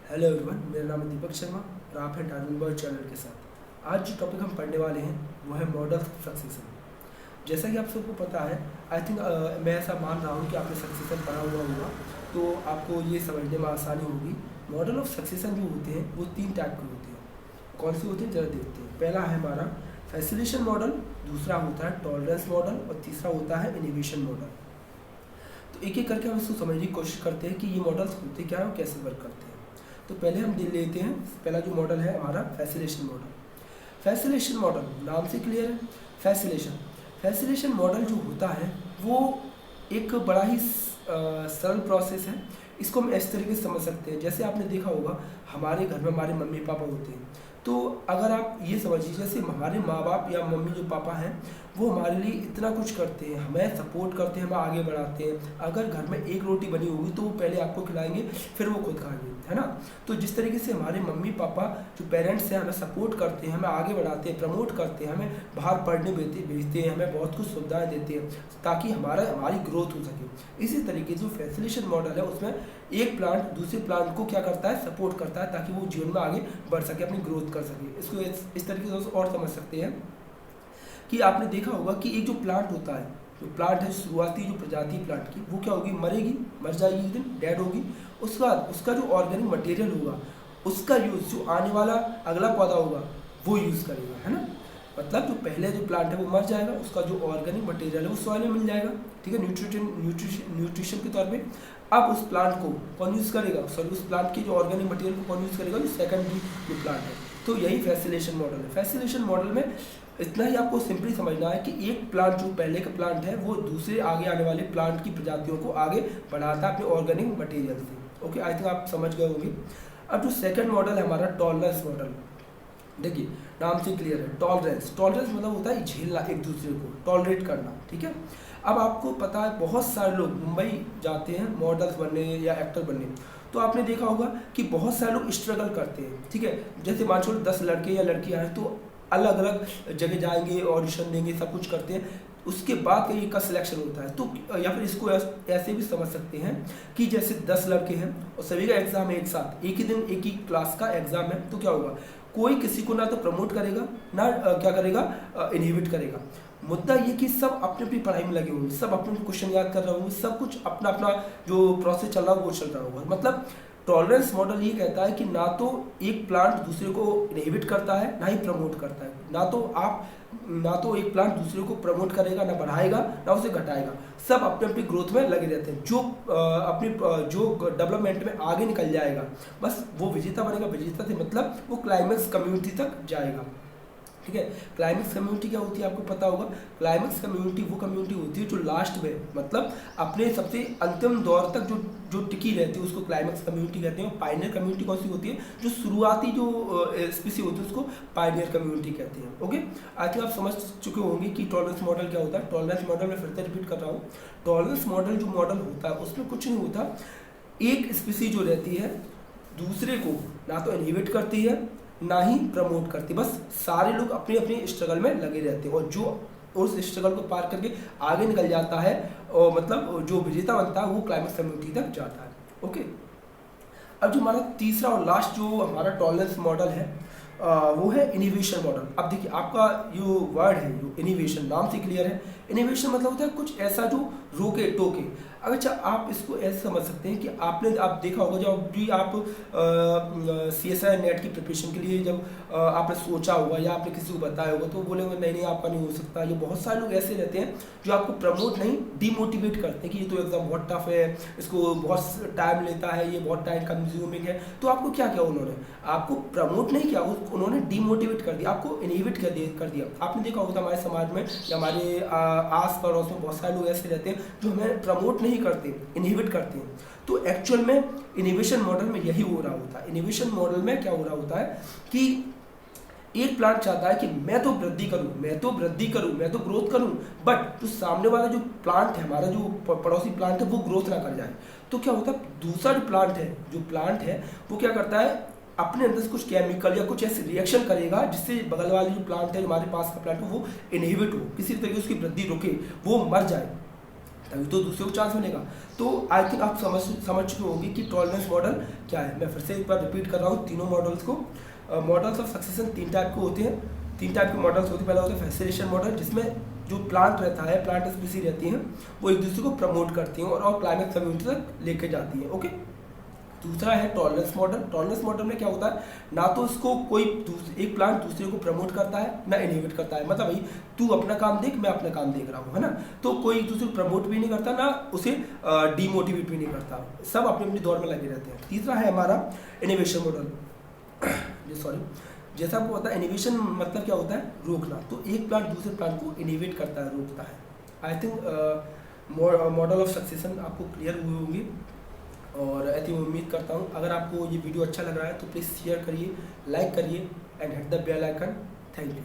Hello everyone, मेरा नाम है दीपक शर्मा और आप हैं डार्विन बर्ड चैनल के साथ। आज जो टॉपिक हम पढ़ने वाले हैं वो है मॉडल ऑफ सक्सेशन। जैसा कि आप सबको पता है, आई थिंक मैं ऐसा मान रहा हूँ कि आपने सक्सेशन पढ़ा हुआ होगा, तो आपको ये समझने में आसानी होगी। मॉडल ऑफ सक्सेशन जो होते हैं वो 3 टाइप के होते हैं। कौन से होते हैं जरा देखते हैं। पहला है हमारा फैसिलिटेशन मॉडल, दूसरा होता है टॉलरेंस मॉडल और तीसरा होता है इनोवेशन मॉडल। तो एक एक करके हम इसको समझने की कोशिश करते हैं कि ये मॉडल्स होते क्या है और कैसे वर्क करते हैं। तो पहले हम देख लेते हैं, पहला जो मॉडल है हमारा फैसिलिटेशन मॉडल। फैसिलिटेशन मॉडल नाम से क्लियर है। फैसिलिटेशन मॉडल जो होता है वो एक बड़ा ही सरल प्रोसेस है। इसको हम इस तरीके से समझ सकते हैं, जैसे आपने देखा होगा हमारे घर में हमारे मम्मी पापा होते हैं। तो अगर आप ये समझिए, जैसे हमारे माँ बाप या मम्मी जो पापा हैं वो हमारे लिए इतना कुछ करते हैं, हमें सपोर्ट करते हैं, हमें आगे बढ़ाते हैं। अगर घर में एक रोटी बनी होगी तो वो पहले आपको खिलाएंगे, फिर वो खुद खाएंगे, है ना। तो जिस तरीके से हमारे मम्मी पापा जो पेरेंट्स हैं हमें सपोर्ट करते हैं, हमें आगे बढ़ाते हैं, प्रमोट करते हैं, हमें बाहर पढ़ने भेजते हैं, हमें बहुत कुछ सुविधाएं देते हैं ताकि हमारी ग्रोथ हो सके। इसी तरीके से जो फैसिलिटेशन मॉडल है उसमें एक प्लांट दूसरे प्लांट को क्या करता है, सपोर्ट करता है ताकि वो जीवन में आगे बढ़ सके, अपनी ग्रोथ कर सके। इसको इस तरीके से और समझ सकते हैं कि आपने देखा होगा कि एक जो प्लांट होता है, जो प्लांट है, शुरुआती जो प्रजाति प्लांट की, वो क्या होगी, मरेगी, मर जाएगी, एक दिन डेड होगी। उसके बाद उसका जो ऑर्गेनिक मटेरियल होगा उसका यूज़ जो आने वाला अगला पौधा होगा वो यूज़ करेगा, है ना। मतलब जो पहले जो प्लांट है वो मर जाएगा, उसका जो ऑर्गेनिक मटेरियल है वो सॉइल में मिल जाएगा, ठीक है, न्यूट्रिशन के तौर पे। अब उस प्लांट को कौन यूज़ करेगा, सॉरी उस प्लांट के जो ऑर्गेनिक मटेरियल को कौन यूज़ करेगा, जो सेकेंडरी जो प्लांट है। तो यही फैसिलिटेशन मॉडल है। फैसिलिटेशन मॉडल में इतना ही आपको सिंपली समझना है कि एक प्लांट जो पहले का प्लांट है वो दूसरे आगे आने वाले प्लांट की प्रजातियों को आगे बढ़ाता है अपने ऑर्गेनिक मटेरियल से। ओके, आई थिंक आप समझ गए होंगे। अब जो सेकंड मॉडल है हमारा टॉलरेंस मॉडल, देखिए नाम से क्लियर है। टॉलरेंस मतलब होता है झेलना, एक दूसरे को टॉलरेट करना, ठीक है। अब आपको पता है बहुत सारे लोग मुंबई जाते हैं मॉडल्स बनने या एक्टर बनने, तो आपने देखा होगा कि बहुत सारे लोग स्ट्रगल करते हैं, ठीक है। जैसे मान लो 10 लड़के या लड़कियां हैं तो अलग अलग जगह जाएंगे, ऑडिशन देंगे, सब कुछ करते हैं, उसके बाद कहीं का सिलेक्शन होता है। तो या फिर इसको ऐसे भी समझ सकते हैं कि जैसे 10 लड़के हैं और सभी का एग्जाम है एक साथ, एक ही दिन एक ही क्लास का एग्जाम है, तो क्या होगा, कोई किसी को ना तो प्रमोट करेगा ना क्या करेगा, इनहिबिट करेगा। मुद्दा ये कि सब अपनी अपनी पढ़ाई में लगे होंगे, सब अपने क्वेश्चन याद कर रहे होंगे, सब कुछ अपना अपना जो प्रोसेस चल रहा है वो चल रहा होगा। मतलब टॉलरेंस मॉडल ये कहता है कि ना तो एक प्लांट दूसरे को इनहिबिट करता है ना ही प्रमोट करता है। ना तो एक प्लांट दूसरे को प्रमोट करेगा, ना बढ़ाएगा, ना उसे घटाएगा। सब अपने अपनी ग्रोथ में लगे रहते हैं। जो डेवलपमेंट में आगे निकल जाएगा बस वो विजेता बनेगा। विजेता से मतलब वो क्लाइमेक्स कम्युनिटी तक जाएगा, ठीक है। क्लाइमेक्स कम्युनिटी क्या होती है आपको पता होगा। क्लाइमेक्स कम्युनिटी वो कम्युनिटी होती है जो लास्ट में मतलब अपने सबसे अंतिम दौर तक जो टिकी रहती है उसको क्लाइमेक्स कम्युनिटी कहते हैं। पायनियर कम्युनिटी कौन सी होती है, जो शुरुआती जो स्पीसी होती है उसको पायनियर कम्युनिटी कहते हैं। ओके, आई थिंक आप समझ चुके होंगे कि टॉलरेंस मॉडल क्या होता है। टॉलरेंस मॉडल में फिर से रिपीट कर रहा हूँ, टॉलरेंस मॉडल जो मॉडल होता है उसमें कुछ नहीं होता। एक स्पीसी जो रहती है दूसरे को ना तो इनहिबिट करती है ना ही प्रमोट करती, बस सारे लोग अपनी अपनी स्ट्रगल में लगे रहते हैं और जो उस स्ट्रगल को पार करके आगे निकल जाता है और मतलब जो विजेता बनता है वो क्लाइमेक्स कम्युनिटी तक जाता है। ओके, अब जो हमारा तीसरा और लास्ट जो हमारा टॉलरेंस मॉडल है वो है इनोवेशन मॉडल। अब देखिए आपका जो वर्ड है जो इनोवेशन, नाम से क्लियर है। इनोवेशन मतलब होता है कुछ ऐसा जो रोके टोके। अच्छा, आप इसको ऐसे समझ सकते हैं कि आप देखा होगा जब भी आप CSI नेट की प्रिपरेशन के लिए जब आपने सोचा होगा या आपने किसी को बताया होगा तो बोलेंगे नहीं नहीं आपका नहीं हो सकता। ये बहुत सारे लोग ऐसे रहते हैं जो आपको प्रमोट नहीं डिमोटिवेट करते हैं कि ये तो एग्जाम बहुत टफ है, इसको बहुत टाइम लेता है, ये बहुत टाइम कंज्यूमिंग है। तो आपको क्या किया उन्होंने, आपको प्रमोट नहीं किया, उन्होंने डिमोटिवेट कर दिया, आपको इनहिबिट कर दिया। आपने देखा होगा हमारे समाज में या हमारे आस पड़ोस में बहुत सारे लोग ऐसे रहते हैं जो हमें प्रमोट नहीं करते, इनहिबिट करते हैं। तो एक्चुअल में इनोवेशन मॉडल में यही हो रहा होता है। इनोवेशन मॉडल में क्या हो रहा होता है कि एक प्लांट चाहता है कि मैं तो वृद्धि करूं, मैं तो ग्रोथ करूं, बट जो सामने वाला जो प्लांट है, हमारा जो पड़ोसी प्लांट है वो ग्रोथ ना कर जाए। तो क्या होता है, दूसरा जो प्लांट है वो क्या करता है, अपने अंदर से कुछ केमिकल या कुछ ऐसे रिएक्शन करेगा जिससे बगल वाले जो प्लांट है, हमारे पास का प्लांट है, वो इनहिबिट हो, किसी तरीके से उसकी वृद्धि रुके, वो मर जाए। तभी तो दूसरे को चांस मिलेगा। तो आई थिंक आप समझ चुके होंगे कि टॉलरेंस मॉडल क्या है। मैं फिर से एक बार रिपीट कर रहा हूँ तीनों मॉडल्स को। मॉडल्स ऑफ सक्सेशन 3 टाइप के होते हैं, 3 टाइप के मॉडल्स होते हैं। पहला होता है फैसिलिटेशन मॉडल, जिसमें जो प्लांट रहता है, प्लांट स्पीसीज रहती हैं, वो एक दूसरे को प्रमोट करती हैं और क्लाइमेक्स कम्युनिटी तक लेके जाती हैं। ओके, दूसरा है टॉलरेंस मॉडल। टॉलरेंस मॉडल में क्या होता है, ना तो इसको कोई एक प्लांट दूसरे को प्रमोट करता है ना इनहिबिट करता है। मतलब भाई तू अपना काम देख, मैं अपना काम देख रहा हूँ, है ना। तो कोई एक दूसरे को प्रमोट भी नहीं करता, ना उसे डीमोटिवेट भी नहीं करता, सब अपनी अपनी दौड़ में लगे रहते हैं। तीसरा है हमारा इनोवेशन मॉडल। सॉरी, जैसा आपको पता है इनोवेशन मतलब क्या होता है, रोकना। तो एक प्लांट दूसरे प्लांट को इनोवेट करता है, रोकता है। I think model of succession आपको क्लियर हुए होंगे और आई थिंक उम्मीद करता हूँ अगर आपको ये वीडियो अच्छा लग रहा है तो प्लीज़ शेयर करिए, लाइक करिए and hit the bell icon. Thank you.